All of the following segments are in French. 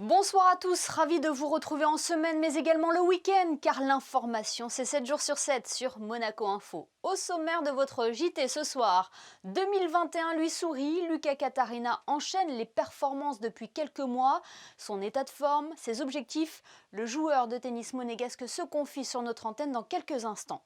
Bonsoir à tous, ravi de vous retrouver en semaine mais également le week-end car l'information c'est 7 jours sur 7 sur Monaco Info. Au sommaire de votre JT ce soir, 2021 lui sourit, Luca Catarina enchaîne les performances depuis quelques mois, son état de forme, ses objectifs, le joueur de tennis monégasque se confie sur notre antenne dans quelques instants.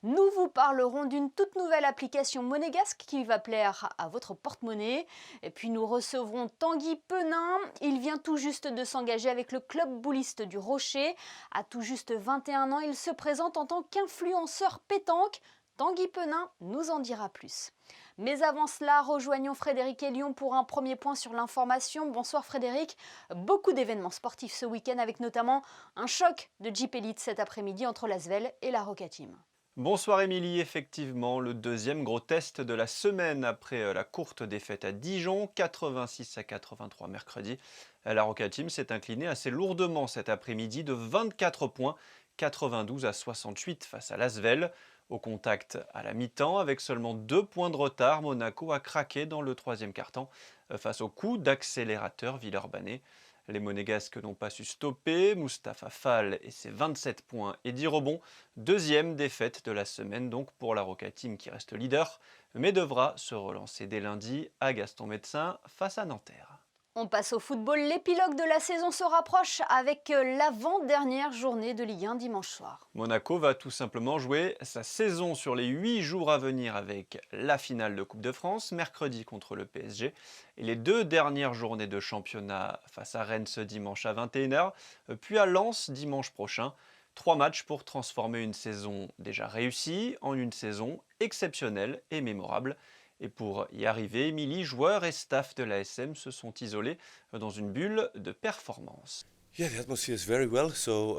Nous vous parlerons d'une toute nouvelle application monégasque qui va plaire à votre porte-monnaie. Et puis nous recevrons Tanguy Penin. Il vient tout juste de s'engager avec le club bouliste du Rocher. À tout juste 21 ans, il se présente en tant qu'influenceur pétanque. Tanguy Penin nous en dira plus. Mais avant cela, rejoignons Frédéric Elion pour un premier point sur l'information. Bonsoir Frédéric. Beaucoup d'événements sportifs ce week-end avec notamment un choc de Jeep Elite cet après-midi entre l'Asvel et la Roca Team. Bonsoir Émilie, effectivement, le deuxième gros test de la semaine après la courte défaite à Dijon, 86-83 mercredi. La Roca Team s'est inclinée assez lourdement cet après-midi de 24 points, 92-68 face à l'Asvel. Au contact à la mi-temps, avec seulement 2 points de retard, Monaco a craqué dans le troisième quart-temps face au coup d'accélérateur villeurbanais. Les Monégasques n'ont pas su stopper, Mustapha Fall et ses 27 points et 10 rebonds. Deuxième défaite de la semaine donc pour la Roca Team qui reste leader, mais devra se relancer dès lundi à Gaston-Médecin face à Nanterre. On passe au football, l'épilogue de la saison se rapproche avec l'avant-dernière journée de Ligue 1 dimanche soir. Monaco va tout simplement jouer sa saison sur les 8 jours à venir avec la finale de Coupe de France, mercredi contre le PSG, et les 2 dernières journées de championnat face à Rennes ce dimanche à 21h, puis à Lens dimanche prochain. 3 matchs pour transformer une saison déjà réussie en une saison exceptionnelle et mémorable. Et pour y arriver, Émilie, joueurs et staff de l'ASM se sont isolés dans une bulle de performance. Yeah, the atmosphere is very well. So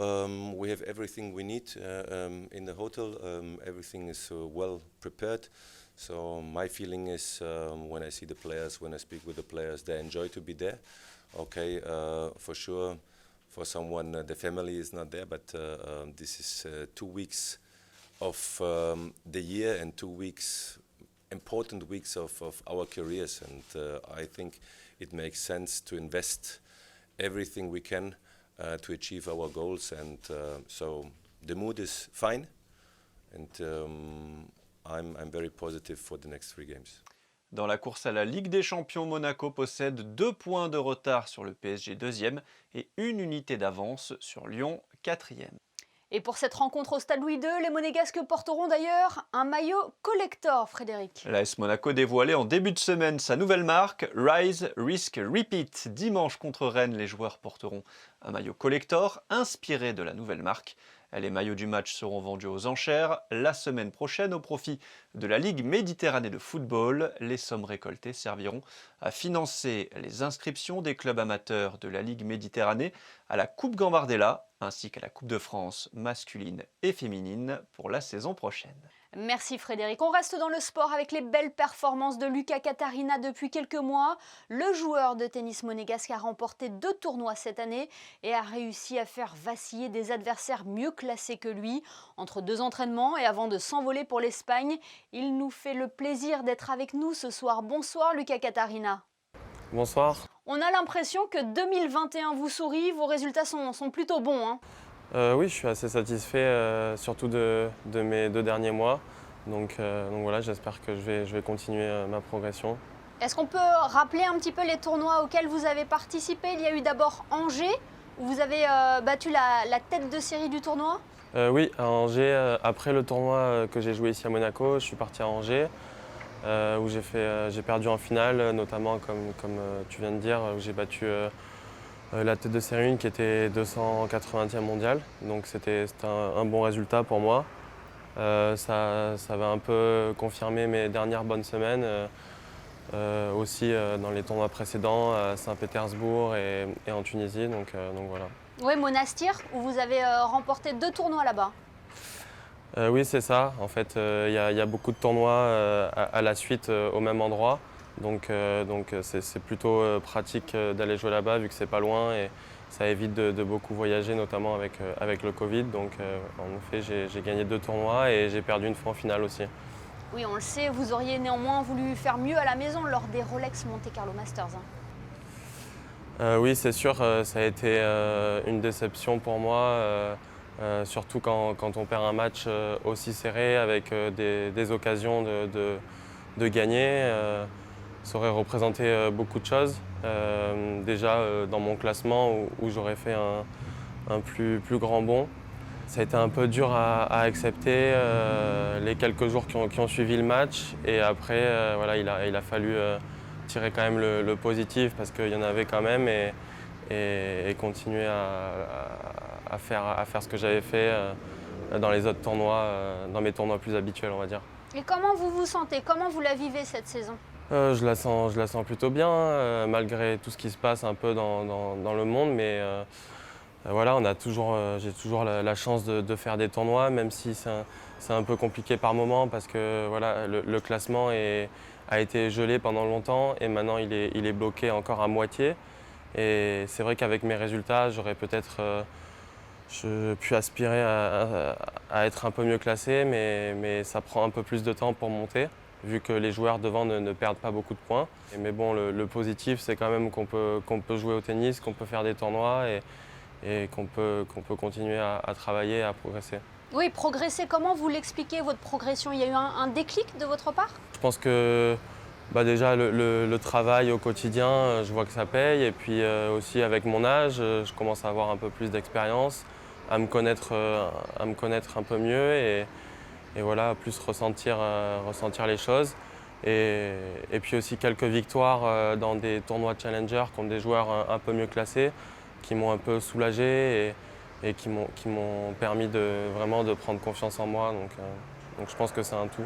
we have everything we need in the hotel. Everything is well prepared. So my feeling is when I see the players, when I speak with the players, they enjoy to be there. Okay, for sure. For someone, the family is not there, but this is 2 weeks of the year and 2 weeks. Important weeks of our careers, and I think it makes sense to invest everything we can to achieve our goals, and so the mood is fine, and I'm very positive for the next 3 games. Dans la course à la Ligue des Champions, Monaco possède 2 points de retard sur le PSG 2e et 1 unité d'avance sur Lyon 4e. Et pour cette rencontre au Stade Louis II, les Monégasques porteront d'ailleurs un maillot collector, Frédéric. L'AS Monaco dévoilait en début de semaine sa nouvelle marque, Rise, Risk, Repeat. Dimanche contre Rennes, les joueurs porteront un maillot collector inspiré de la nouvelle marque. Les maillots du match seront vendus aux enchères la semaine prochaine au profit de la Ligue Méditerranée de football. Les sommes récoltées serviront à financer les inscriptions des clubs amateurs de la Ligue Méditerranée à la Coupe Gambardella ainsi qu'à la Coupe de France masculine et féminine pour la saison prochaine. Merci Frédéric. On reste dans le sport avec les belles performances de Luca Catarina depuis quelques mois. Le joueur de tennis monégasque a remporté 2 tournois cette année et a réussi à faire vaciller des adversaires mieux classés que lui. Entre 2 entraînements et avant de s'envoler pour l'Espagne, il nous fait le plaisir d'être avec nous ce soir. Bonsoir Luca Catarina. Bonsoir. On a l'impression que 2021 vous sourit, vos résultats sont plutôt bons, hein. Oui, je suis assez satisfait, surtout de mes 2 derniers mois. Donc voilà, j'espère que je vais continuer ma progression. Est-ce qu'on peut rappeler un petit peu les tournois auxquels vous avez participé? Il y a eu d'abord Angers, où vous avez battu la tête de série du tournoi. Oui, à Angers, après le tournoi que j'ai joué ici à Monaco, je suis parti à Angers, où j'ai perdu en finale, notamment comme tu viens de dire, où j'ai battu la tête de série 1 qui était 280e mondial, donc c'était un bon résultat pour moi. Ça va un peu confirmer mes dernières bonnes semaines, aussi dans les tournois précédents à Saint-Pétersbourg et en Tunisie, donc voilà. Oui, Monastir, où vous avez remporté 2 tournois là-bas. Oui, c'est ça. En fait, il y a beaucoup de tournois à la suite au même endroit. Donc c'est plutôt pratique d'aller jouer là-bas vu que c'est pas loin et ça évite de beaucoup voyager, notamment avec le Covid. Donc en effet, j'ai gagné 2 tournois et j'ai perdu une fois en finale aussi. Oui, on le sait, vous auriez néanmoins voulu faire mieux à la maison lors des Rolex Monte Carlo Masters. Oui, c'est sûr, ça a été une déception pour moi, surtout quand on perd un match aussi serré avec des occasions de gagner. Ça aurait représenté beaucoup de choses. Déjà dans mon classement où j'aurais fait un plus grand bond. Ça a été un peu dur à accepter les quelques jours qui ont suivi le match. Et après, voilà, il a fallu tirer quand même le positif parce qu'il y en avait quand même et continuer à faire ce que j'avais fait dans les autres tournois, dans mes tournois plus habituels, on va dire. Et comment vous vous sentez? Comment vous la vivez cette saison? Je la sens plutôt bien, malgré tout ce qui se passe un peu dans le monde. Mais voilà, j'ai toujours la chance de faire des tournois, même si c'est un peu compliqué par moment parce que voilà, le classement a été gelé pendant longtemps et maintenant il est bloqué encore à moitié. Et c'est vrai qu'avec mes résultats, j'aurais peut-être pu aspirer à être un peu mieux classé, mais ça prend un peu plus de temps pour monter, vu que les joueurs devant ne perdent pas beaucoup de points. Mais bon, le positif, c'est quand même qu'on peut jouer au tennis, qu'on peut faire des tournois et qu'on peut continuer à travailler, à progresser. Oui, progresser, comment vous l'expliquez, votre progression? Il y a eu un déclic de votre part? Je pense que déjà le travail au quotidien, je vois que ça paye. Et puis aussi avec mon âge, je commence à avoir un peu plus d'expérience, à me connaître un peu mieux et voilà, plus ressentir les choses. Et puis aussi quelques victoires dans des tournois Challenger contre des joueurs un peu mieux classés qui m'ont un peu soulagé et qui m'ont permis vraiment de prendre confiance en moi. Donc je pense que c'est un tout.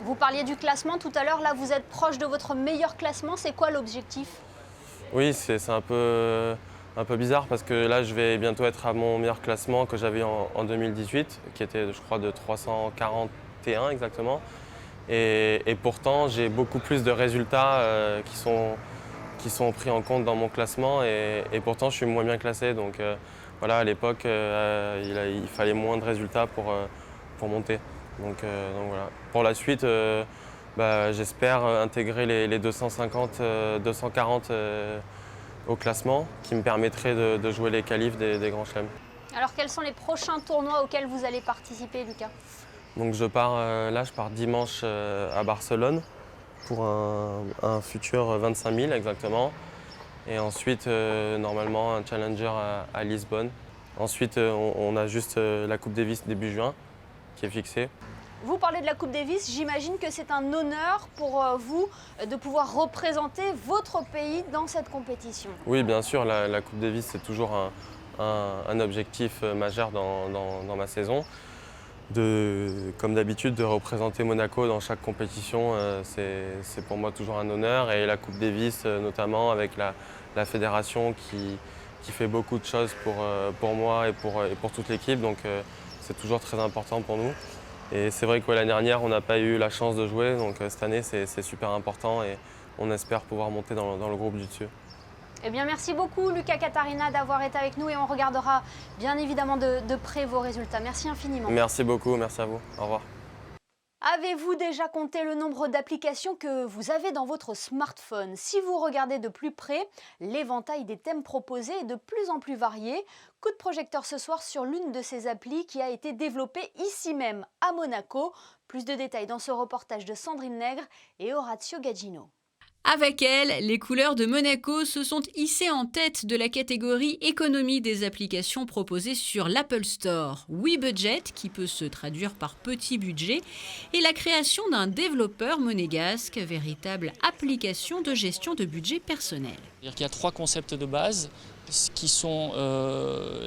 Vous parliez du classement tout à l'heure, là vous êtes proche de votre meilleur classement, c'est quoi l'objectif? Oui, c'est un peu bizarre parce que là je vais bientôt être à mon meilleur classement que j'avais en 2018, qui était je crois de 341 exactement. Et pourtant j'ai beaucoup plus de résultats qui sont pris en compte dans mon classement et pourtant je suis moins bien classé. Donc voilà, à l'époque il fallait moins de résultats pour monter. Donc voilà. Pour la suite, j'espère intégrer les 250, 240 au classement qui me permettrait de jouer les qualifs des grands chelems. Alors quels sont les prochains tournois auxquels vous allez participer, Lucas? Donc je pars dimanche à Barcelone pour un futur 25 000 exactement. Et ensuite, normalement, un challenger à Lisbonne. Ensuite, on a juste la Coupe Davis début juin qui est fixée. Vous parlez de la Coupe Davis, j'imagine que c'est un honneur pour vous de pouvoir représenter votre pays dans cette compétition. Oui, bien sûr, la Coupe Davis, c'est toujours un objectif majeur dans ma saison. Comme d'habitude, de représenter Monaco dans chaque compétition, c'est pour moi toujours un honneur. Et la Coupe Davis, notamment avec la fédération qui fait beaucoup de choses pour moi et pour toute l'équipe. Donc c'est toujours très important pour nous. Et c'est vrai que l'année dernière, on n'a pas eu la chance de jouer. Donc cette année, c'est super important et on espère pouvoir monter dans le groupe du dessus. Eh bien, merci beaucoup, Lucas Catarina, d'avoir été avec nous et on regardera bien évidemment de près vos résultats. Merci infiniment. Merci beaucoup, merci à vous. Au revoir. Avez-vous déjà compté le nombre d'applications que vous avez dans votre smartphone? Si vous regardez de plus près, l'éventail des thèmes proposés est de plus en plus varié. Coup de projecteur ce soir sur l'une de ces applis qui a été développée ici même à Monaco. Plus de détails dans ce reportage de Sandrine Nègre et Orazio Gaggino. Avec elle, les couleurs de Monaco se sont hissées en tête de la catégorie économie des applications proposées sur l'Apple Store. WeBudget, qui peut se traduire par petit budget, et la création d'un développeur monégasque, véritable application de gestion de budget personnel. Il y a 3 concepts de base qui sont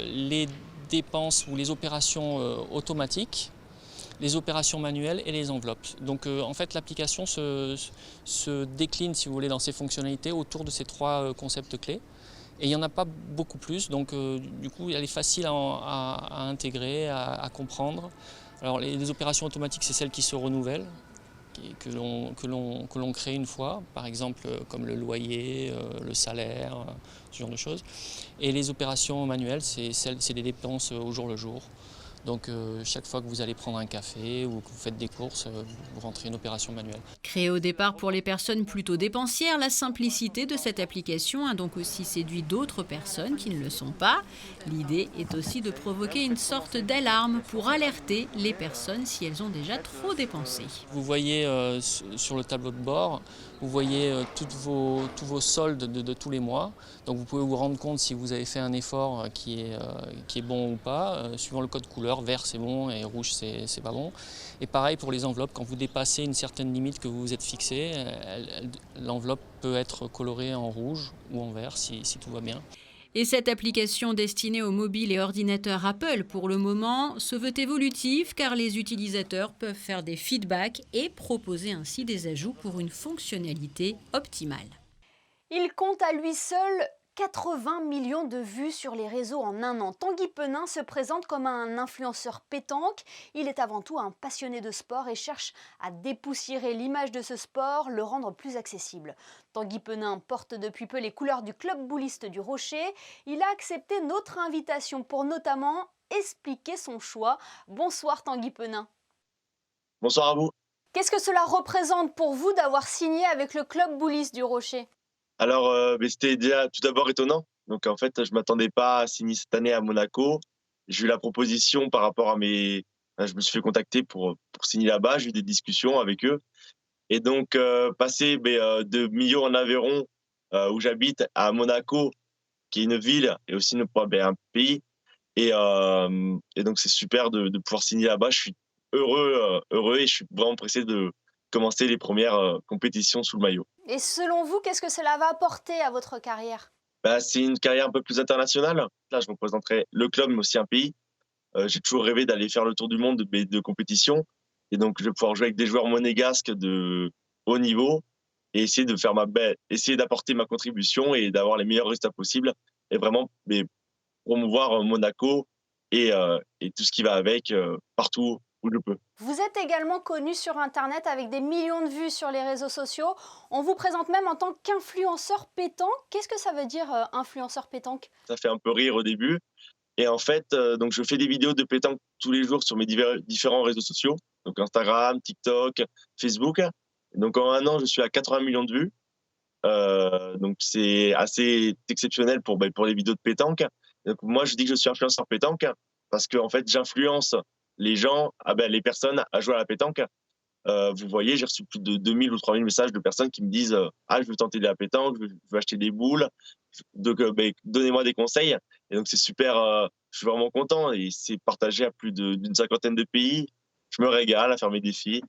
les dépenses ou les opérations automatiques, les opérations manuelles et les enveloppes. Donc en fait l'application se décline, si vous voulez, dans ses fonctionnalités autour de ces 3 concepts clés. Et il n'y en a pas beaucoup plus, donc du coup elle est facile à intégrer, à comprendre. Alors les opérations automatiques, c'est celles qui se renouvellent, que l'on crée une fois, par exemple comme le loyer, le salaire, ce genre de choses. Et les opérations manuelles, c'est des dépenses au jour le jour. Donc chaque fois que vous allez prendre un café ou que vous faites des courses, vous rentrez une opération manuelle. Créée au départ pour les personnes plutôt dépensières, la simplicité de cette application a donc aussi séduit d'autres personnes qui ne le sont pas. L'idée est aussi de provoquer une sorte d'alarme pour alerter les personnes si elles ont déjà trop dépensé. Vous voyez sur le tableau de bord, vous voyez tous vos soldes de tous les mois. Donc vous pouvez vous rendre compte si vous avez fait un effort qui est bon ou pas, suivant le code couleur. Vert c'est bon et rouge c'est pas bon. Et pareil pour les enveloppes, quand vous dépassez une certaine limite que vous vous êtes fixée, l'enveloppe peut être colorée en rouge ou en vert si tout va bien. Et cette application destinée aux mobiles et ordinateurs Apple, pour le moment, se veut évolutive car les utilisateurs peuvent faire des feedbacks et proposer ainsi des ajouts pour une fonctionnalité optimale. Il compte à lui seul 80 millions de vues sur les réseaux en un an. Tanguy Penin se présente comme un influenceur pétanque. Il est avant tout un passionné de sport et cherche à dépoussiérer l'image de ce sport, le rendre plus accessible. Tanguy Penin porte depuis peu les couleurs du club bouliste du Rocher. Il a accepté notre invitation pour notamment expliquer son choix. Bonsoir Tanguy Penin. Bonsoir à vous. Qu'est-ce que cela représente pour vous d'avoir signé avec le club bouliste du Rocher ? Alors, c'était déjà tout d'abord étonnant. Donc, en fait, je ne m'attendais pas à signer cette année à Monaco. J'ai eu la proposition par rapport à mes... Je me suis fait contacter pour signer là-bas. J'ai eu des discussions avec eux. Et donc, passer de Millau en Aveyron, où j'habite, à Monaco, qui est une ville et aussi un pays. Et donc, c'est super de pouvoir signer là-bas. Je suis heureux et je suis vraiment pressé de commencer les premières compétitions sous le maillot. Et selon vous, qu'est-ce que cela va apporter à votre carrière ? C'est une carrière un peu plus internationale. Là, je représenterai le club, mais aussi un pays. J'ai toujours rêvé d'aller faire le tour du monde de compétition. Et donc, je vais pouvoir jouer avec des joueurs monégasques de haut niveau et essayer essayer d'apporter ma contribution et d'avoir les meilleurs résultats possibles et vraiment promouvoir Monaco et tout ce qui va avec partout où je peux. Vous êtes également connu sur Internet avec des millions de vues sur les réseaux sociaux. On vous présente même en tant qu'influenceur pétanque. Qu'est-ce que ça veut dire, influenceur pétanque ? Ça fait un peu rire au début. Et en fait, donc je fais des vidéos de pétanque tous les jours sur mes différents réseaux sociaux. Donc Instagram, TikTok, Facebook. Et donc en un an, je suis à 80 millions de vues. Donc c'est assez exceptionnel pour les vidéos de pétanque. Donc moi, je dis que je suis influenceur pétanque parce que en fait, j'influence les gens, les personnes à jouer à la pétanque. Vous voyez, j'ai reçu plus de 2000 ou 3000 messages de personnes qui me disent je veux tenter de la pétanque, je veux acheter des boules, donc donnez-moi des conseils. Et donc c'est super, je suis vraiment content et c'est partagé à plus d'une cinquantaine de pays. Je me régale à faire mes défis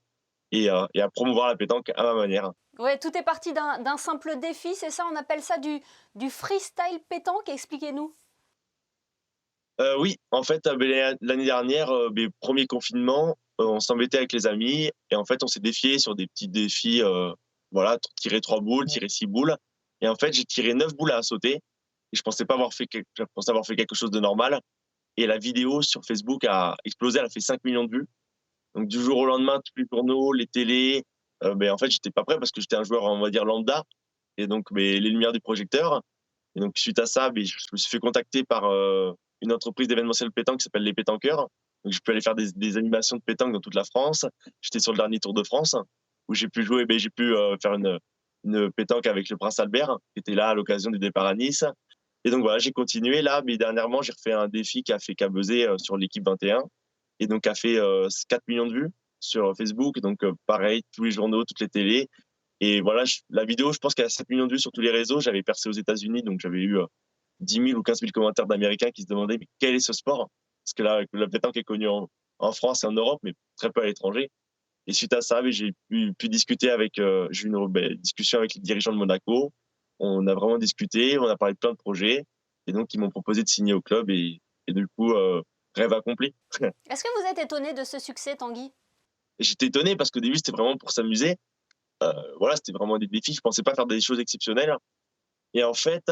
et à promouvoir la pétanque à ma manière. Ouais, tout est parti d'un simple défi, c'est ça ? On appelle ça du freestyle pétanque. Expliquez-nous. Oui, en fait, l'année dernière, premier confinement, on s'embêtait avec les amis et en fait, on s'est défié sur des petits défis, tirer 3 boules, tirer 6 boules. Et en fait, j'ai tiré 9 boules à sauter et je pensais avoir fait quelque chose de normal. Et la vidéo sur Facebook a explosé, elle a fait 5 millions de vues. Donc, du jour au lendemain, tous les journaux, les télés, en fait, j'étais pas prêt parce que j'étais un joueur, on va dire, lambda. Et donc, les lumières du projecteur. Et donc, suite à ça, je me suis fait contacter par une entreprise d'événementiel pétanque qui s'appelle Les Pétanqueurs. Donc, je peux aller faire des animations de pétanque dans toute la France. J'étais sur le dernier Tour de France où j'ai pu jouer, j'ai pu faire une pétanque avec le Prince Albert qui était là à l'occasion du départ à Nice. Et donc, voilà, j'ai continué là. Mais dernièrement, j'ai refait un défi qui a buzzé sur l'équipe 21 et donc a fait 4 millions de vues sur Facebook. Donc, pareil, tous les journaux, toutes les télés. Et voilà, la vidéo, je pense qu'elle a 7 millions de vues sur tous les réseaux. J'avais percé aux États-Unis, donc j'avais eu 10 000 ou 15 000 commentaires d'Américains qui se demandaient mais quel est ce sport ? Parce que là, la pétanque est connue en France et en Europe, mais très peu à l'étranger. Et suite à ça, j'ai pu discuter j'ai eu une discussion avec les dirigeants de Monaco. On a vraiment discuté, on a parlé de plein de projets. Et donc, ils m'ont proposé de signer au club et du coup, rêve accompli. Est-ce que vous êtes étonné de ce succès, Tanguy ? J'étais étonné parce qu'au début, c'était vraiment pour s'amuser. C'était vraiment des défis. Je pensais pas faire des choses exceptionnelles. Et en fait,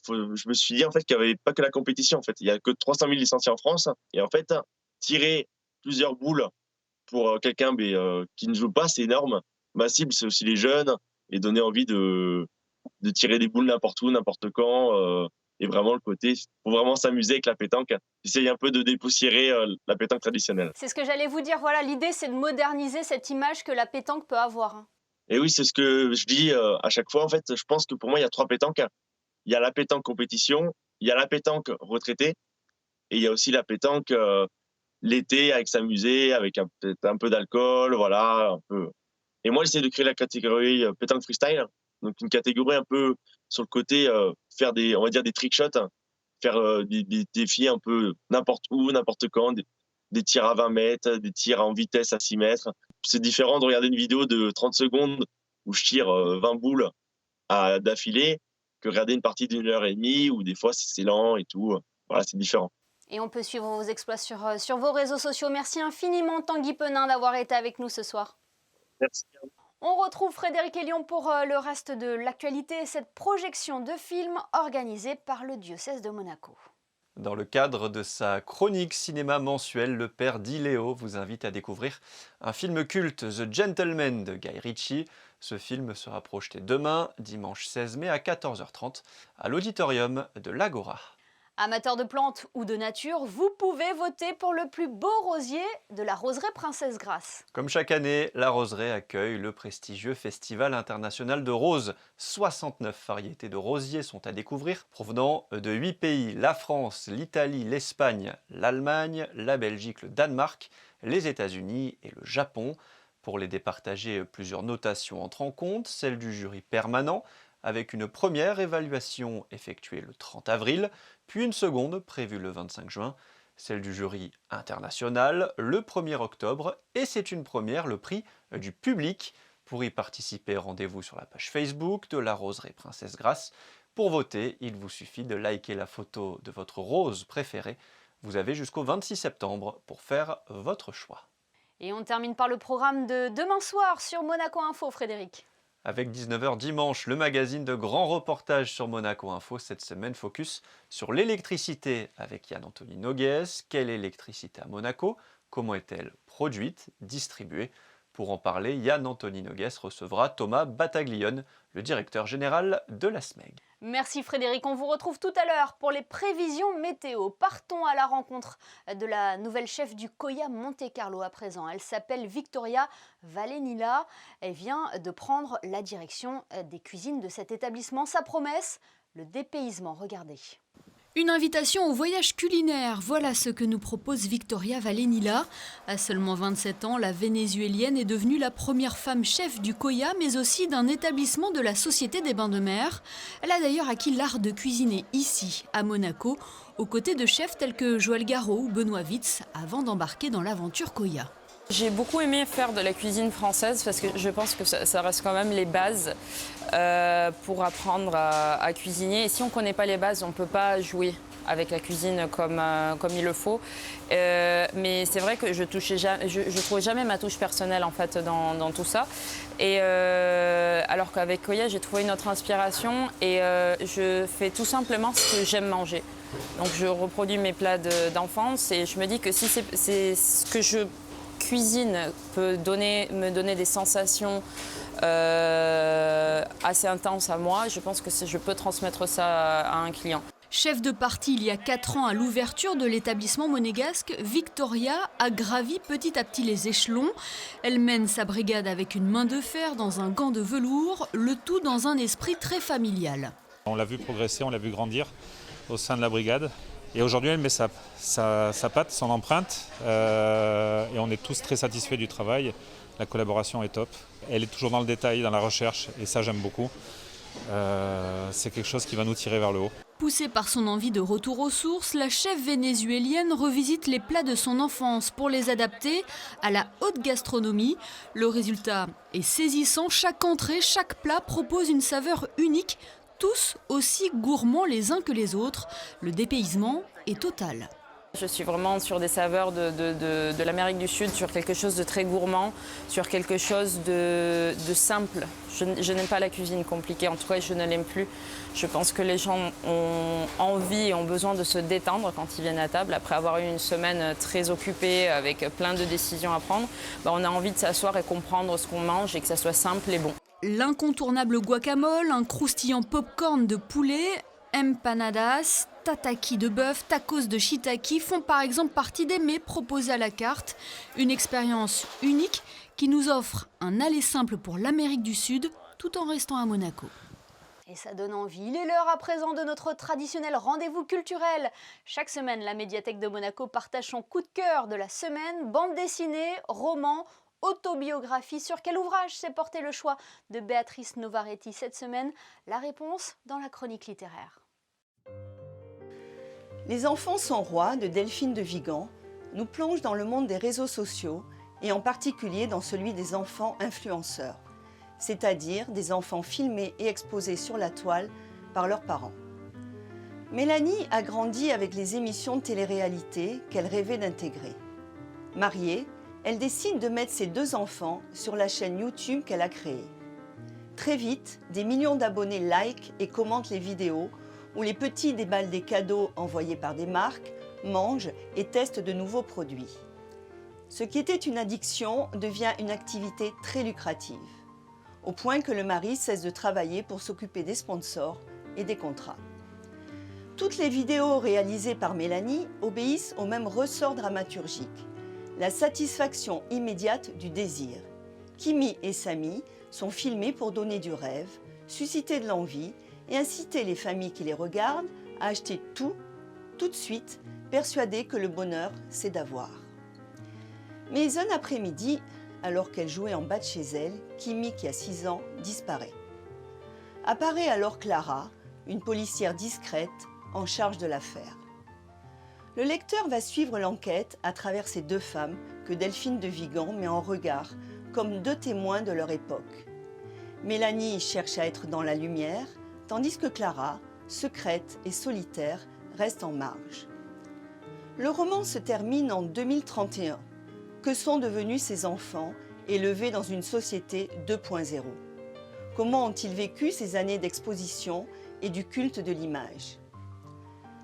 je me suis dit en fait qu'il n'y avait pas que la compétition. En fait, il y a que 300 000 licenciés en France. Et en fait, tirer plusieurs boules pour quelqu'un qui ne joue pas, c'est énorme. Ma cible, c'est aussi les jeunes et donner envie de tirer des boules n'importe où, n'importe quand. et vraiment le côté, faut vraiment s'amuser avec la pétanque. J'essaye un peu de dépoussiérer la pétanque traditionnelle. C'est ce que j'allais vous dire, voilà, l'idée c'est de moderniser cette image que la pétanque peut avoir, hein. Et oui, c'est ce que je dis à chaque fois. En fait, je pense que pour moi, il y a 3 pétanques. Il y a la pétanque compétition, il y a la pétanque retraitée et il y a aussi la pétanque l'été avec s'amuser, avec peut-être un peu d'alcool, voilà, un peu. Et moi, j'essaie de créer la catégorie pétanque freestyle, donc une catégorie un peu sur le côté faire on va dire des trick shots, faire des défis un peu n'importe où, n'importe quand, des tirs à 20 mètres, des tirs en vitesse à 6 mètres. C'est différent de regarder une vidéo de 30 secondes où je tire 20 boules d'affilée que regarder une partie d'1 heure et demie où des fois c'est lent et tout. Voilà, c'est différent. Et on peut suivre vos exploits sur vos réseaux sociaux. Merci infiniment Tanguy Penin d'avoir été avec nous ce soir. Merci. On retrouve Frédéric Hélion pour le reste de l'actualité et cette projection de film organisée par le diocèse de Monaco. Dans le cadre de sa chronique cinéma mensuelle, le père d'Iléo vous invite à découvrir un film culte, The Gentleman de Guy Ritchie. Ce film sera projeté demain, dimanche 16 mai à 14h30, à l'auditorium de l'Agora. Amateurs de plantes ou de nature, vous pouvez voter pour le plus beau rosier de la roseraie Princesse Grasse. Comme chaque année, la roseraie accueille le prestigieux Festival international de roses. 69 variétés de rosiers sont à découvrir, provenant de 8 pays, la France, l'Italie, l'Espagne, l'Allemagne, la Belgique, le Danemark, les États-Unis et le Japon. Pour les départager, plusieurs notations entrent en compte, celle du jury permanent, avec une première évaluation effectuée le 30 avril, puis une seconde prévue le 25 juin, celle du jury international le 1er octobre, et c'est une première, le prix du public. Pour y participer, rendez-vous sur la page Facebook de la roseraie Princesse Grasse. Pour voter, il vous suffit de liker la photo de votre rose préférée. Vous avez jusqu'au 26 septembre pour faire votre choix. Et on termine par le programme de demain soir sur Monaco Info, Frédéric. Avec 19h dimanche, le magazine de grands reportages sur Monaco Info. Cette semaine, focus sur l'électricité avec Yann-Anthony Noguès. Quelle électricité à Monaco? Comment est-elle produite, distribuée? Pour en parler, Yann-Anthony Noguès recevra Thomas Battaglione, le directeur général de la SMEG. Merci Frédéric, on vous retrouve tout à l'heure pour les prévisions météo. Partons à la rencontre de la nouvelle chef du Coya Monte Carlo à présent. Elle s'appelle Victoria Valenila. Elle vient de prendre la direction des cuisines de cet établissement. Sa promesse, le dépaysement, regardez. Une invitation au voyage culinaire, voilà ce que nous propose Victoria Valenila. À seulement 27 ans, la Vénézuélienne est devenue la première femme chef du Coya, mais aussi d'un établissement de la Société des Bains de Mer. Elle a d'ailleurs acquis l'art de cuisiner ici, à Monaco, aux côtés de chefs tels que Joël Garraud ou Benoît Witz, avant d'embarquer dans l'aventure Coya. J'ai beaucoup aimé faire de la cuisine française parce que je pense que ça reste quand même les bases pour apprendre à cuisiner. Et si on ne connaît pas les bases, on ne peut pas jouer avec la cuisine comme il le faut. Mais c'est vrai que je trouvais jamais ma touche personnelle en fait dans tout ça. Et alors qu'avec Coya, j'ai trouvé une autre inspiration et je fais tout simplement ce que j'aime manger. Donc je reproduis mes plats d'enfance et je me dis que si c'est ce que je cuisine peut me donner des sensations assez intenses à moi, je pense que je peux transmettre ça à un client. Chef de partie il y a 4 ans à l'ouverture de l'établissement monégasque, Victoria a gravi petit à petit les échelons. Elle mène sa brigade avec une main de fer dans un gant de velours, le tout dans un esprit très familial. On l'a vu progresser, on l'a vu grandir au sein de la brigade. Et aujourd'hui, elle met sa patte, son empreinte, et on est tous très satisfaits du travail. La collaboration est top. Elle est toujours dans le détail, dans la recherche, et ça j'aime beaucoup. C'est quelque chose qui va nous tirer vers le haut. Poussée par son envie de retour aux sources, la chef vénézuélienne revisite les plats de son enfance pour les adapter à la haute gastronomie. Le résultat est saisissant. Chaque entrée, chaque plat propose une saveur unique, tous aussi gourmands les uns que les autres. Le dépaysement est total. Je suis vraiment sur des saveurs de l'Amérique du Sud, sur quelque chose de très gourmand, sur quelque chose de simple. Je n'aime pas la cuisine compliquée, en tout cas je ne l'aime plus. Je pense que les gens ont envie et ont besoin de se détendre quand ils viennent à table. Après avoir eu une semaine très occupée avec plein de décisions à prendre, on a envie de s'asseoir et comprendre ce qu'on mange et que ça soit simple et bon. L'incontournable guacamole, un croustillant pop-corn de poulet, Empanadas, tataki de bœuf, tacos de shiitake font par exemple partie des mets proposés à la carte. Une expérience unique qui nous offre un aller simple pour l'Amérique du Sud tout en restant à Monaco. Et ça donne envie. Il est l'heure à présent de notre traditionnel rendez-vous culturel. Chaque semaine, la médiathèque de Monaco partage son coup de cœur de la semaine. Bande dessinée, roman, autobiographie. Sur quel ouvrage s'est porté le choix de Béatrice Novaretti cette semaine? La réponse dans la chronique littéraire. Les enfants sont rois de Delphine de Vigan nous plonge dans le monde des réseaux sociaux et en particulier dans celui des enfants influenceurs, c'est-à-dire des enfants filmés et exposés sur la toile par leurs parents. Mélanie a grandi avec les émissions de télé-réalité qu'elle rêvait d'intégrer. Mariée, elle décide de mettre ses 2 enfants sur la chaîne YouTube qu'elle a créée. Très vite, des millions d'abonnés likent et commentent les vidéos où les petits déballent des cadeaux envoyés par des marques, mangent et testent de nouveaux produits. Ce qui était une addiction devient une activité très lucrative, au point que le mari cesse de travailler pour s'occuper des sponsors et des contrats. Toutes les vidéos réalisées par Mélanie obéissent au même ressort dramaturgique, la satisfaction immédiate du désir. Kimi et Samy sont filmés pour donner du rêve, susciter de l'envie et inciter les familles qui les regardent à acheter tout de suite, persuadées que le bonheur, c'est d'avoir. Mais un après-midi, alors qu'elle jouait en bas de chez elle, Kimi, qui a 6 ans, disparaît. Apparaît alors Clara, une policière discrète en charge de l'affaire. Le lecteur va suivre l'enquête à travers ces 2 femmes que Delphine de Vigan met en regard comme 2 témoins de leur époque. Mélanie cherche à être dans la lumière, tandis que Clara, secrète et solitaire, reste en marge. Le roman se termine en 2031. Que sont devenus ces enfants élevés dans une société 2.0 ? Comment ont-ils vécu ces années d'exposition et du culte de l'image ?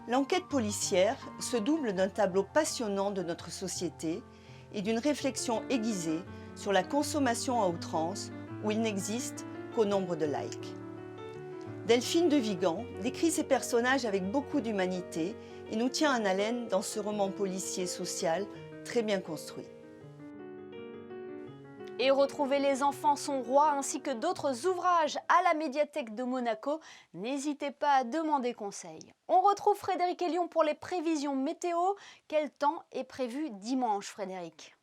L'enquête policière se double d'un tableau passionnant de notre société et d'une réflexion aiguisée sur la consommation à outrance où il n'existe qu'au nombre de likes. Delphine de Vigan décrit ses personnages avec beaucoup d'humanité et nous tient en haleine dans ce roman policier social très bien construit. Et retrouvez Les enfants sont rois ainsi que d'autres ouvrages à la médiathèque de Monaco. N'hésitez pas à demander conseil. On retrouve Frédéric Elion pour les prévisions météo. Quel temps est prévu dimanche, Frédéric ?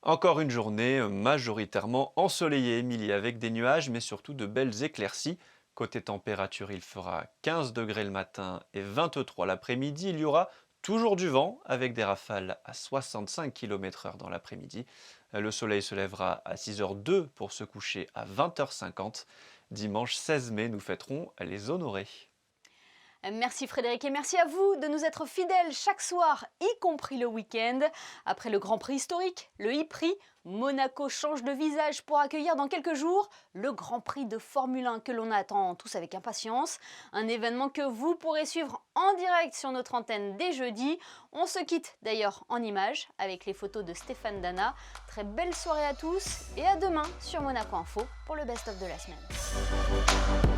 Encore une journée majoritairement ensoleillée, Émilie, avec des nuages mais surtout de belles éclaircies. Côté température, il fera 15 degrés le matin et 23 l'après-midi. Il y aura toujours du vent avec des rafales à 65 km/h dans l'après-midi. Le soleil se lèvera à 6h02 pour se coucher à 20h50. Dimanche 16 mai, nous fêterons les honorés. Merci Frédéric et merci à vous de nous être fidèles chaque soir, y compris le week-end. Après le Grand Prix historique, le e-Prix, Monaco change de visage pour accueillir dans quelques jours le Grand Prix de Formule 1 que l'on attend tous avec impatience. Un événement que vous pourrez suivre en direct sur notre antenne dès jeudi. On se quitte d'ailleurs en images avec les photos de Stéphane Dana. Très belle soirée à tous et à demain sur Monaco Info pour le best-of de la semaine.